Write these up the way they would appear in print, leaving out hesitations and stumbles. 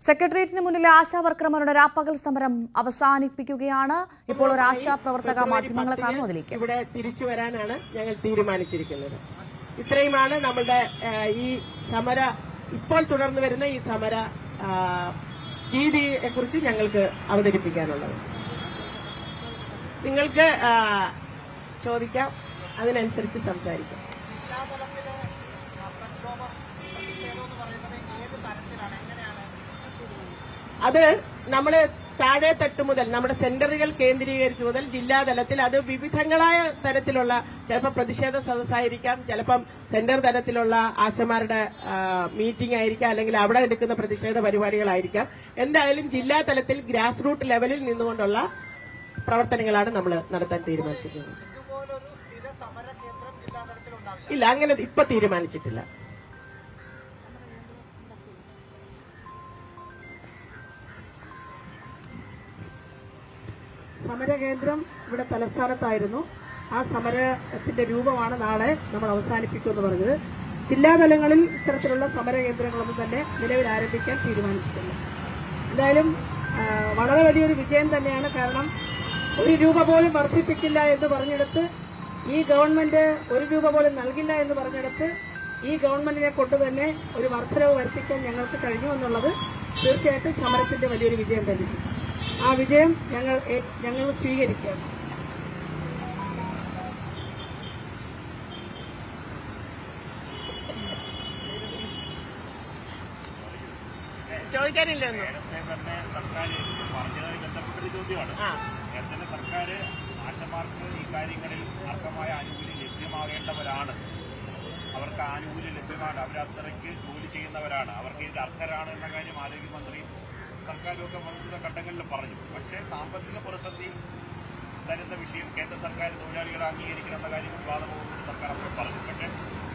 സെക്രട്ടേറിയറ്റിന് മുന്നിലെ ആശാവർക്കർമാരുടെ രാപ്പകൽ സമരം അവസാനിപ്പിക്കുകയാണ്. ഇപ്പോൾ ഒരു ആശാപ്രവർത്തക മാധ്യമങ്ങളെ കാണും അതിലേക്ക് ഇവിടെ തിരിച്ചു വരാനാണ് ഞങ്ങൾ തീരുമാനിച്ചിരിക്കുന്നത്. ഇത്രയുമാണ് നമ്മളുടെ ഈ സമര ഇപ്പോൾ തുടർന്നു വരുന്ന ഈ സമര രീതിയെ കുറിച്ച് ഞങ്ങൾക്ക് അവതരിപ്പിക്കാനുള്ളത്. നിങ്ങൾക്ക് ചോദിക്കാം, അതിനനുസരിച്ച് സംസാരിക്കാം. അത് നമ്മള് താഴെ തട്ട് മുതൽ നമ്മുടെ സെന്ററുകൾ കേന്ദ്രീകരിച്ചു മുതൽ ജില്ലാതലത്തിൽ അത് വിവിധങ്ങളായ തരത്തിലുള്ള ചിലപ്പോൾ പ്രതിഷേധ സദസ്സായിരിക്കാം, ചിലപ്പം സെന്റർ തലത്തിലുള്ള ആശമാരുടെ മീറ്റിംഗ് ആയിരിക്കാം, അല്ലെങ്കിൽ അവിടെ എടുക്കുന്ന പ്രതിഷേധ പരിപാടികളായിരിക്കാം. എന്തായാലും ജില്ലാ തലത്തിൽ ഗ്രാസ് റൂട്ട് ലെവലിൽ നിന്നുകൊണ്ടുള്ള പ്രവർത്തനങ്ങളാണ് നമ്മൾ നടത്താൻ തീരുമാനിച്ചിരിക്കുന്നത്. ഇല്ല, അങ്ങനെ ഇപ്പൊ തീരുമാനിച്ചിട്ടില്ല. സമരകേന്ദ്രം ഇവിടെ തലസ്ഥാനത്തായിരുന്നു. ആ സമരത്തിന്റെ രൂപമാണ് നാളെ നമ്മൾ അവസാനിപ്പിക്കുമെന്ന് പറഞ്ഞത്. ജില്ലാതലങ്ങളിൽ ഇത്തരത്തിലുള്ള സമരകേന്ദ്രങ്ങളൊന്നും തന്നെ നിലവിൽ ആരംഭിക്കാൻ തീരുമാനിച്ചിട്ടില്ല. എന്തായാലും വളരെ വലിയൊരു വിജയം തന്നെയാണ്. കാരണം ഒരു രൂപ പോലും വർദ്ധിപ്പിക്കില്ല എന്ന് പറഞ്ഞെടുത്ത് ഈ ഗവൺമെന്റ് ഒരു രൂപ പോലും നൽകില്ല എന്ന് പറഞ്ഞെടുത്ത് ഈ ഗവൺമെന്റിനെ കൊണ്ട് തന്നെ ഒരു വർധനവ് വരുത്തിക്കാൻ ഞങ്ങൾക്ക് കഴിഞ്ഞു എന്നുള്ളത് തീർച്ചയായിട്ടും സമരത്തിന്റെ വലിയൊരു വിജയം തന്നെയാണ്. ആ വിജയം ഞങ്ങൾ സ്വീകരിക്കുകയാണ്. ചോദിക്കാനില്ലെന്നോ? സർക്കാർ ആശമാർക്ക് ഈ കാര്യങ്ങളിൽ അർഹമായ ആനുകൂല്യം ലഭ്യമാകേണ്ടവരാണ്. അവർക്ക് ആനുകൂല്യം ലഭ്യമാണ്. അവരത്രയ്ക്ക് ജോലി ചെയ്യുന്നവരാണ്. അവർക്ക് ഇത് അർഹരാണ് എന്ന കാര്യം ആരോഗ്യമന്ത്രി സർക്കാരൊക്കെ വിവിധ ഘട്ടങ്ങളിൽ പറഞ്ഞു. പക്ഷേ സാമ്പത്തിക പ്രതിസന്ധി തരുന്ന വിഷയം കേന്ദ്ര സർക്കാർ തൊഴിലാളികളെ അംഗീകരിക്കണമെന്ന കാര്യം വിവാദമാകുമെന്ന് സർക്കാർ അപ്പോൾ പറഞ്ഞു. പക്ഷേ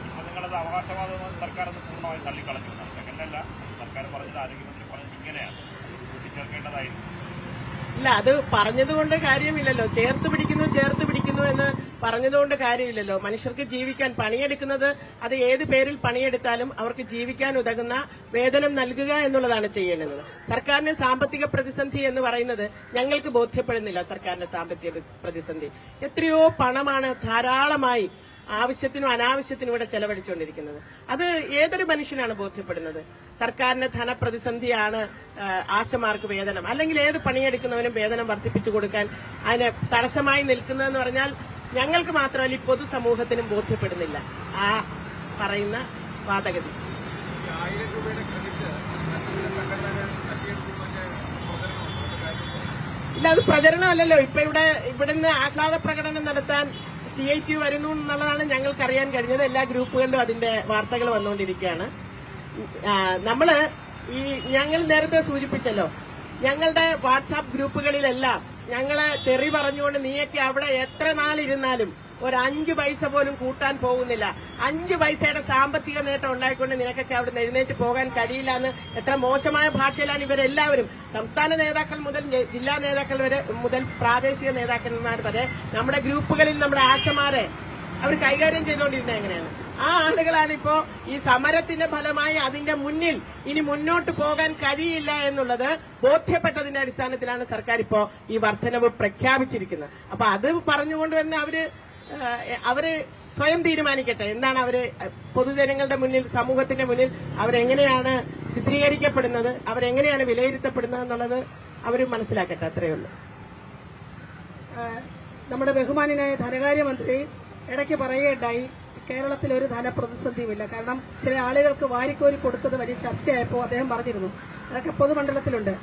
ഇപ്പോൾ നിങ്ങളത് അവകാശവാദമെന്ന് സർക്കാർ അത് പൂർണ്ണമായും തള്ളിക്കളഞ്ഞു. അങ്ങനെയല്ല, സർക്കാർ പറഞ്ഞത്, ആരോഗ്യമന്ത്രി പറഞ്ഞത് ഇങ്ങനെയാണ്. അത് കൂട്ടിച്ചേർക്കേണ്ടതായിരുന്നു. ഇല്ല, അത് പറഞ്ഞതുകൊണ്ട് കാര്യമില്ലല്ലോ. ചേർത്ത് പിടിക്കുന്നു എന്ന് പറഞ്ഞതുകൊണ്ട് കാര്യമില്ലല്ലോ. മനുഷ്യർക്ക് ജീവിക്കാൻ പണിയെടുക്കുന്നത്, അത് ഏത് പേരിൽ പണിയെടുത്താലും അവർക്ക് ജീവിക്കാൻ ഉതകുന്ന വേതനം നൽകുക എന്നുള്ളതാണ് ചെയ്യേണ്ടത്. സർക്കാരിന് സാമ്പത്തിക പ്രതിസന്ധി എന്ന് പറയുന്നത് ഞങ്ങൾക്ക് ബോധ്യപ്പെടുന്നില്ല. സർക്കാരിന്റെ സാമ്പത്തിക പ്രതിസന്ധി എത്രയോ പണമാണ് ധാരാളമായി ആവശ്യത്തിനും അനാവശ്യത്തിനും ഇവിടെ ചെലവഴിച്ചുകൊണ്ടിരിക്കുന്നത്. അത് ഏതൊരു മനുഷ്യനാണ് ബോധ്യപ്പെടുന്നത്? സർക്കാരിന് ധനപ്രതിസന്ധിയാണ് ആശമാർക്ക് വേതനം, അല്ലെങ്കിൽ ഏത് പണിയെടുക്കുന്നവനും വേതനം വർദ്ധിപ്പിച്ചു കൊടുക്കാൻ അതിന് തടസ്സമായി നിൽക്കുന്നതെന്ന് പറഞ്ഞാൽ ഞങ്ങൾക്ക് മാത്രമല്ല, ഈ പൊതുസമൂഹത്തിനും ബോധ്യപ്പെടുന്നില്ല ആ പറയുന്ന വാദഗതി. ഇല്ല, അത് പ്രചരണമല്ലല്ലോ. ഇപ്പൊ ഇവിടുന്ന് ആഹ്ലാദ പ്രകടനം നടത്താൻ CITU വരുന്നു എന്നുള്ളതാണ് ഞങ്ങൾക്ക് അറിയാൻ കഴിഞ്ഞത്. എല്ലാ ഗ്രൂപ്പുകളിലും അതിന്റെ വാർത്തകൾ വന്നുകൊണ്ടിരിക്കുകയാണ്. ഞങ്ങൾ നേരത്തെ സൂചിപ്പിച്ചല്ലോ, ഞങ്ങളുടെ വാട്സാപ്പ് ഗ്രൂപ്പുകളിലെല്ലാം ഞങ്ങളെ തെറി പറഞ്ഞുകൊണ്ട് നീയൊക്കെ അവിടെ എത്ര നാളിരുന്നാലും ഒരു 5 പൈസ പോലും കൂട്ടാൻ പോകുന്നില്ല, 5 പൈസയുടെ സാമ്പത്തിക നേട്ടം ഉണ്ടായിക്കൊണ്ട് നിനക്കൊക്കെ അവിടെ നിന്ന് എഴുന്നേറ്റ് പോകാൻ കഴിയില്ല എന്ന് എത്ര മോശമായ ഭാഷയിലാണ് ഇവരെല്ലാവരും, സംസ്ഥാന നേതാക്കൾ മുതൽ ജില്ലാ നേതാക്കൾ വരെ മുതൽ പ്രാദേശിക നേതാക്കന്മാർ വരെ നമ്മുടെ ഗ്രൂപ്പുകളിൽ നമ്മുടെ ആശമാരെ അവർ കൈകാര്യം ചെയ്തുകൊണ്ടിരുന്നത് എങ്ങനെയാണ്? ആ ആളുകളാണ് ഇപ്പോ ഈ സമരത്തിന്റെ ഫലമായി അതിന്റെ മുന്നിൽ ഇനി മുന്നോട്ട് പോകാൻ കഴിയില്ല എന്നുള്ളത് ബോധ്യപ്പെട്ടതിന്റെ അടിസ്ഥാനത്തിലാണ് സർക്കാർ ഇപ്പോ ഈ വർധനവ് പ്രഖ്യാപിച്ചിരിക്കുന്നത്. അപ്പൊ അത് പറഞ്ഞുകൊണ്ട് തന്നെ അവര് സ്വയം തീരുമാനിക്കട്ടെ എന്താണ് അവര് പൊതുജനങ്ങളുടെ മുന്നിൽ, സമൂഹത്തിന്റെ മുന്നിൽ അവരെങ്ങനെയാണ് ചിത്രീകരിക്കപ്പെടുന്നത്, അവരെങ്ങനെയാണ് വിലയിരുത്തപ്പെടുന്നത് എന്നുള്ളത് അവർ മനസ്സിലാക്കട്ടെ. അത്രയേ ഉള്ളൂ. നമ്മുടെ ബഹുമാന്യനായ ധനകാര്യമന്ത്രി ഇടയ്ക്ക് പറയുകയുണ്ടായി, കേരളത്തിൽ ഒരു ധനപ്രതിസന്ധിയുമില്ല. കാരണം ചില ആളുകൾക്ക് വാരിക്കോരി കൊടുത്തത് വലിയ ചർച്ചയായപ്പോൾ അദ്ദേഹം പറഞ്ഞിരുന്നു. അതൊക്കെ പൊതുമണ്ഡലത്തിലുണ്ട്.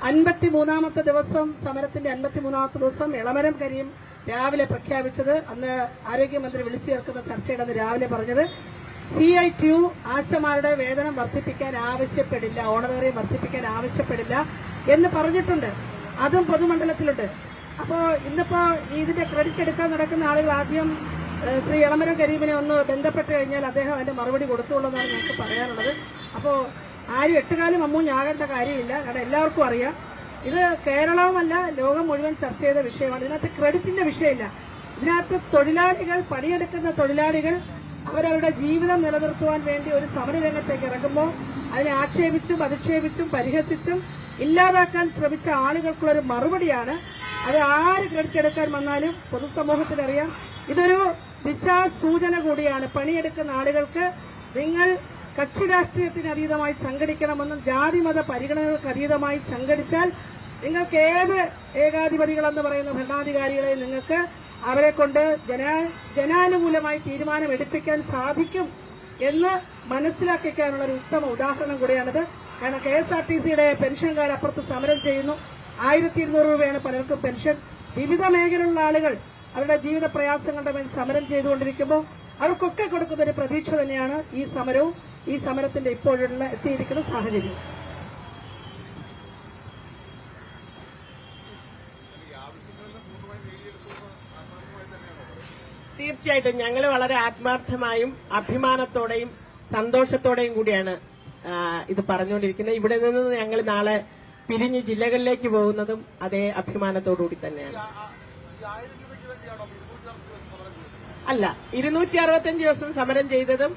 53ാമത്തെ ദിവസം, സമരത്തിന്റെ 53ാമത്തെ ദിവസം എളമരം കരീം രാവിലെ പ്രഖ്യാപിച്ചത്, അന്ന് ആരോഗ്യമന്ത്രി വിളിച്ചു ചേർക്കുന്ന ചർച്ചയുടെ അന്ന് രാവിലെ പറഞ്ഞത്, CITU ആശമാരുടെ വേതനം വർദ്ധിപ്പിക്കാൻ ആവശ്യപ്പെടില്ല, ഓണറേറിയം വർദ്ധിപ്പിക്കാൻ ആവശ്യപ്പെടില്ല എന്ന് പറഞ്ഞിട്ടുണ്ട്. അതും പൊതുമണ്ഡലത്തിലുണ്ട്. അപ്പോ ഇന്നിപ്പോ ഇതിന്റെ ക്രെഡിറ്റ് എടുക്കാൻ നടക്കുന്ന ആളുകൾ ആദ്യം ശ്രീ എളമരം കരീമിനെ ഒന്ന് ബന്ധപ്പെട്ട് കഴിഞ്ഞാൽ അദ്ദേഹം അതിന്റെ മറുപടി കൊടുത്തുള്ളൂ എന്നാണ് ഞങ്ങൾക്ക് പറയാനുള്ളത്. അപ്പോ ആരും എട്ടുകാലം അമ്മൂഞ്ഞാകേണ്ട കാര്യമില്ല. കാരണം എല്ലാവർക്കും അറിയാം, ഇത് കേരളവുമല്ല ലോകം മുഴുവൻ ചർച്ച ചെയ്ത വിഷയമാണ്. ഇതിനകത്ത് ക്രെഡിറ്റിന്റെ വിഷയമില്ല. ഇതിനകത്ത് തൊഴിലാളികൾ, പണിയെടുക്കുന്ന തൊഴിലാളികൾ അവരവരുടെ ജീവിതം നിലനിർത്തുവാൻ വേണ്ടി ഒരു സമരരംഗത്തേക്ക് ഇറങ്ങുമ്പോൾ അതിനെ ആക്ഷേപിച്ചും അധിക്ഷേപിച്ചും പരിഹസിച്ചും ഇല്ലാതാക്കാൻ ശ്രമിച്ച ആളുകൾക്കുള്ളൊരു മറുപടിയാണ്. അത് ആര് ക്രെഡിറ്റ് എടുക്കാൻ വന്നാലും പൊതുസമൂഹത്തിനറിയാം. ഇതൊരു ദിശാസൂചന കൂടിയാണ്. പണിയെടുക്കുന്ന ആളുകൾക്ക് നിങ്ങൾ കക്ഷി രാഷ്ട്രീയത്തിന് അതീതമായി സംഘടിക്കണമെന്നും ജാതിമത പരിഗണനകൾക്ക് അതീതമായി സംഘടിച്ചാൽ നിങ്ങൾക്ക് ഏത് ഏകാധിപതികളെന്ന് പറയുന്ന ഭരണാധികാരികളെ നിങ്ങൾക്ക് അവരെ കൊണ്ട് ജനാനുകൂലമായി തീരുമാനം എടുപ്പിക്കാൻ സാധിക്കും എന്ന് മനസ്സിലാക്കിക്കാനുള്ള ഒരു ഉത്തമ ഉദാഹരണം കൂടിയാണിത്. കാരണം KSRTCയുടെ പെൻഷൻകാർ അപ്പുറത്ത് സമരം ചെയ്യുന്നു. 1200 രൂപയാണ് പലർക്കും പെൻഷൻ. വിവിധ മേഖലയിലുള്ള ആളുകൾ അവരുടെ ജീവിത പ്രയാസങ്ങളുടെ മേൽ സമരം ചെയ്തുകൊണ്ടിരിക്കുമ്പോൾ അവർക്കൊക്കെ കൊടുക്കുന്ന ഒരു പ്രതീക്ഷ തന്നെയാണ് ഈ സമരവും ഈ സമരത്തിന്റെ ഇപ്പോഴുള്ള എത്തിയിരിക്കുന്ന സാഹചര്യം. തീർച്ചയായിട്ടും ഞങ്ങൾ വളരെ ആത്മാർത്ഥമായും അഭിമാനത്തോടെയും സന്തോഷത്തോടെയും കൂടിയാണ് ഇത് പറഞ്ഞുകൊണ്ടിരിക്കുന്നത്. ഇവിടെ നിന്ന് ഞങ്ങൾ നാളെ പിരിഞ്ഞ് ജില്ലകളിലേക്ക് പോകുന്നതും അതേ അഭിമാനത്തോടുകൂടി തന്നെയാണ്. അല്ല, 265 ദിവസം സമരം ചെയ്തതും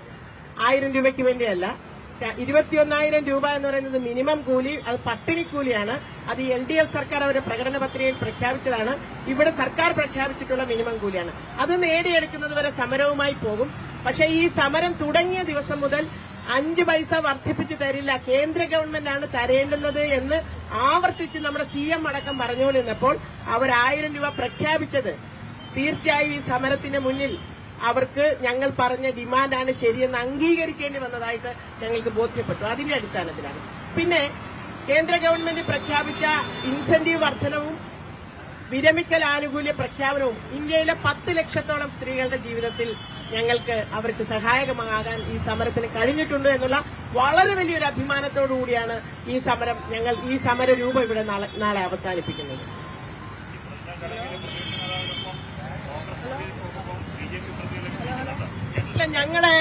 1000 രൂപയ്ക്ക് വേണ്ടിയല്ല. 21,000 രൂപ എന്ന് പറയുന്നത് മിനിമം കൂലി, അത് പട്ടിണിക്കൂലിയാണ്. അത് LDF സർക്കാർ അവരുടെ പ്രകടന പത്രികയിൽ പ്രഖ്യാപിച്ചതാണ്. ഇവിടെ സർക്കാർ പ്രഖ്യാപിച്ചിട്ടുള്ള മിനിമം കൂലിയാണ്. അത് നേടിയെടുക്കുന്നത് വരെ സമരവുമായി പോകും. പക്ഷേ ഈ സമരം തുടങ്ങിയ ദിവസം മുതൽ 5 പൈസ വർദ്ധിപ്പിച്ച് തരില്ല, കേന്ദ്ര ഗവൺമെന്റാണ് തരേണ്ടുന്നത് എന്ന് ആവർത്തിച്ച് നമ്മുടെ CM അടക്കം പറഞ്ഞുകൊണ്ടിരുന്നപ്പോൾ അവർ 1000 രൂപ പ്രഖ്യാപിച്ചത് തീർച്ചയായും ഈ സമരത്തിന് മുന്നിൽ അവർക്ക് ഞങ്ങൾ പറഞ്ഞ ഡിമാൻഡാണ് ശരിയെന്ന് അംഗീകരിക്കേണ്ടി വന്നതായിട്ട് ഞങ്ങൾക്ക് ബോധ്യപ്പെട്ടു. അതിന്റെ അടിസ്ഥാനത്തിലാണ്. പിന്നെ കേന്ദ്ര ഗവൺമെന്റ് പ്രഖ്യാപിച്ച ഇൻസെന്റീവ് വർധനവും വിരമിക്കൽ ആനുകൂല്യ പ്രഖ്യാപനവും ഇന്ത്യയിലെ 10 ലക്ഷത്തോളം സ്ത്രീകളുടെ ജീവിതത്തിൽ അവർക്ക് സഹായകമാകാൻ ഈ സമരത്തിന് കഴിഞ്ഞിട്ടുണ്ട് എന്നുള്ള വളരെ വലിയൊരു അഭിമാനത്തോടു കൂടിയാണ് ഈ സമരരൂപം ഇവിടെ നാളെ അവസാനിപ്പിക്കുന്നത്. ഞങ്ങളെ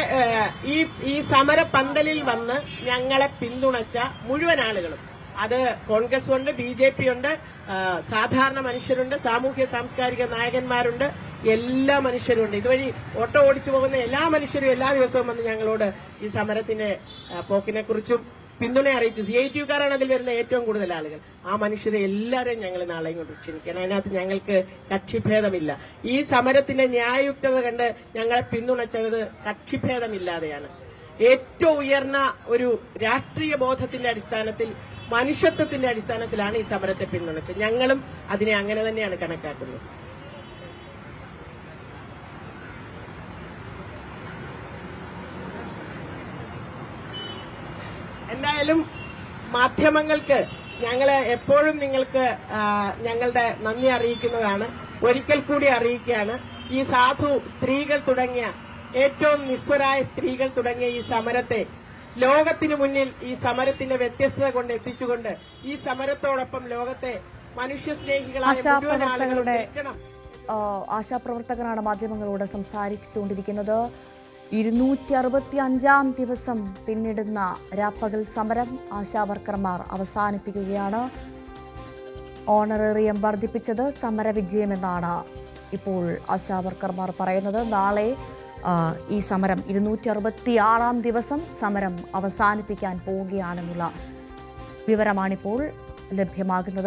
ഈ സമര പന്തലിൽ വന്ന് ഞങ്ങളെ പിന്തുണച്ച മുഴുവൻ ആളുകളും, അത് കോൺഗ്രസ് ഉണ്ട്, BJP ഉണ്ട്, സാധാരണ മനുഷ്യരുണ്ട്, സാമൂഹ്യ സാംസ്കാരിക നായകന്മാരുണ്ട്, എല്ലാ മനുഷ്യരും ഉണ്ട്. ഇതുവഴി ഓട്ടോ ഓടിച്ചു പോകുന്ന എല്ലാ മനുഷ്യരും എല്ലാ ദിവസവും വന്ന് ഞങ്ങളോട് ഈ സമരത്തിന്റെ പോക്കിനെ കുറിച്ചും പിന്തുണ അറിയിച്ചു. CITU-കാരാണ് അതിൽ വരുന്ന ഏറ്റവും കൂടുതൽ ആളുകൾ. ആ മനുഷ്യരെ എല്ലാവരെയും ഞങ്ങൾ നാളെയും കൊണ്ട് ക്ഷണിക്കണം. അതിനകത്ത് ഞങ്ങൾക്ക് കക്ഷിഭേദമില്ല. ഈ സമരത്തിന്റെ ന്യായയുക്തത കണ്ട് ഞങ്ങളെ പിന്തുണച്ചത് കക്ഷിഭേദമില്ലാതെയാണ്. ഏറ്റവും ഉയർന്ന ഒരു രാഷ്ട്രീയ ബോധത്തിന്റെ അടിസ്ഥാനത്തിൽ, മനുഷ്യത്വത്തിന്റെ അടിസ്ഥാനത്തിലാണ് ഈ സമരത്തെ പിന്തുണച്ചത്. ഞങ്ങളും അതിനെ അങ്ങനെ തന്നെയാണ് കണക്കാക്കുന്നത്. എന്തായാലും മാധ്യമങ്ങൾക്ക് എപ്പോഴും നിങ്ങൾക്ക് ഞങ്ങളുടെ നന്ദി അറിയിക്കുന്നതാണ്. ഒരിക്കൽ കൂടി അറിയിക്കുകയാണ്, ഈ സാധു സ്ത്രീകൾ തുടങ്ങിയ, ഏറ്റവും നിസ്വരായ സ്ത്രീകൾ തുടങ്ങിയ ഈ സമരത്തെ ലോകത്തിനു മുന്നിൽ ഈ സമരത്തിന്റെ വ്യത്യസ്തത കൊണ്ട് എത്തിച്ചുകൊണ്ട് ഈ സമരത്തോടൊപ്പം ലോകത്തെ മനുഷ്യസ്നേഹികളായ മുഴുവൻ ആളുകളുടെ ആശാപ്രവർത്തകരാണ് മാധ്യമങ്ങളോട് സംസാരിച്ചുകൊണ്ടിരിക്കുന്നത്. 265-ാം ദിവസം പിന്നിടുന്ന രാപ്പകൽ സമരം ആശാവർക്കർമാർ അവസാനിപ്പിക്കുകയാണ്. ഓണറേറിയം വർദ്ധിപ്പിച്ചത് സമരവിജയമെന്നാണ് ഇപ്പോൾ ആശാവർക്കർമാർ പറയുന്നത്. നാളെ ഈ സമരം 266-ാം ദിവസം സമരം അവസാനിപ്പിക്കാൻ പോവുകയാണെന്നുള്ള വിവരമാണിപ്പോൾ ലഭ്യമാകുന്നത്.